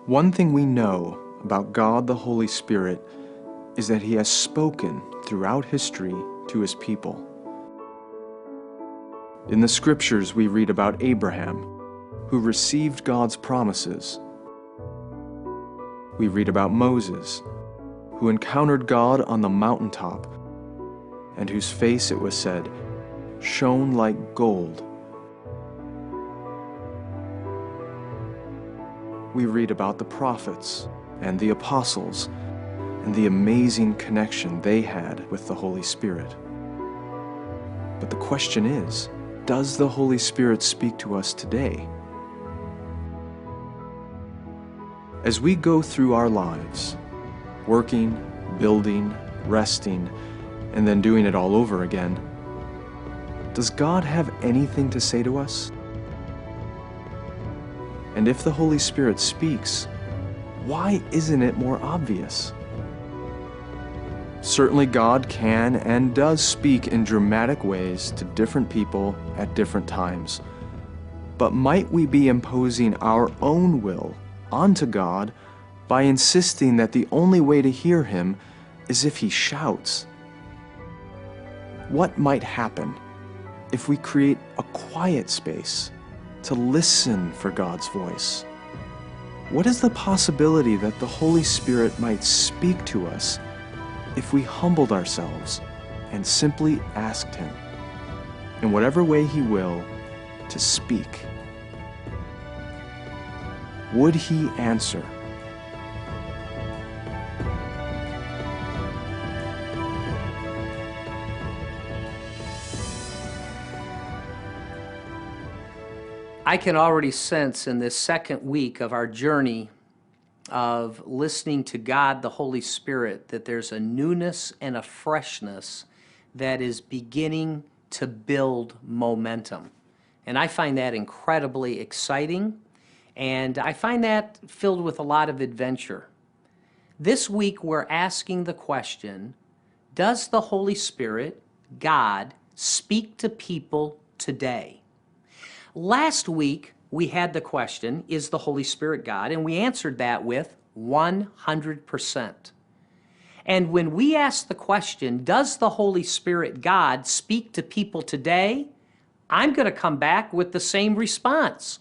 One thing we know about God the Holy Spirit is that He has spoken throughout history to His people. In the Scriptures, we read about Abraham, who received God's promises. We read about Moses, who encountered God on the mountaintop, and whose face, it was said, shone like gold. We read about the prophets and the apostles and the amazing connection they had with the Holy Spirit. But the question is, does the Holy Spirit speak to us today? As we go through our lives, working, building, resting, and then doing it all over again, does God have anything to say to us? And if the Holy Spirit speaks, why isn't it more obvious? Certainly God can and does speak in dramatic ways to different people at different times. But might we be imposing our own will onto God by insisting that the only way to hear Him is if He shouts? What might happen if we create a quiet space to listen for God's voice? What is the possibility that the Holy Spirit might speak to us if we humbled ourselves and simply asked Him, in whatever way He will, to speak? Would He answer? I can already sense in this second week of our journey of listening to God, the Holy Spirit, that there's a newness and a freshness that is beginning to build momentum. And I find that incredibly exciting, and I find that filled with a lot of adventure. This week we're asking the question, does the Holy Spirit, God, speak to people today? Last week, we had the question, is the Holy Spirit God? And we answered that with 100%. And when we ask the question, does the Holy Spirit God speak to people today? I'm going to come back with the same response.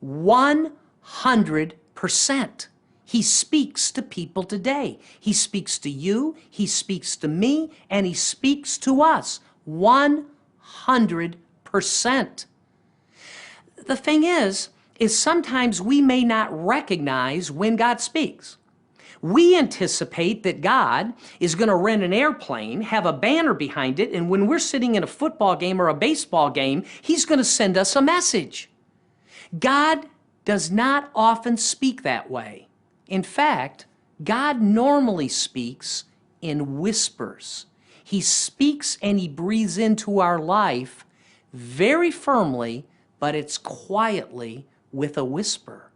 100%. He speaks to people today. He speaks to you, He speaks to me, and He speaks to us. 100%. The thing is sometimes we may not recognize when God speaks. We anticipate that God is going to rent an airplane, have a banner behind it, and when we're sitting in a football game or a baseball game, He's going to send us a message. God does not often speak that way. In fact, God normally speaks in whispers. He speaks and He breathes into our life very firmly, but it's quietly with a whisper.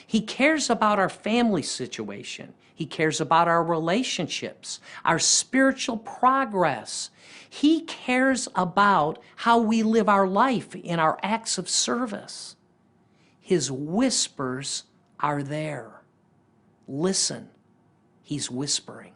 He cares about our family situation. He cares about our relationships, our spiritual progress. He cares about how we live our life in our acts of service. His whispers are there. Listen, He's whispering.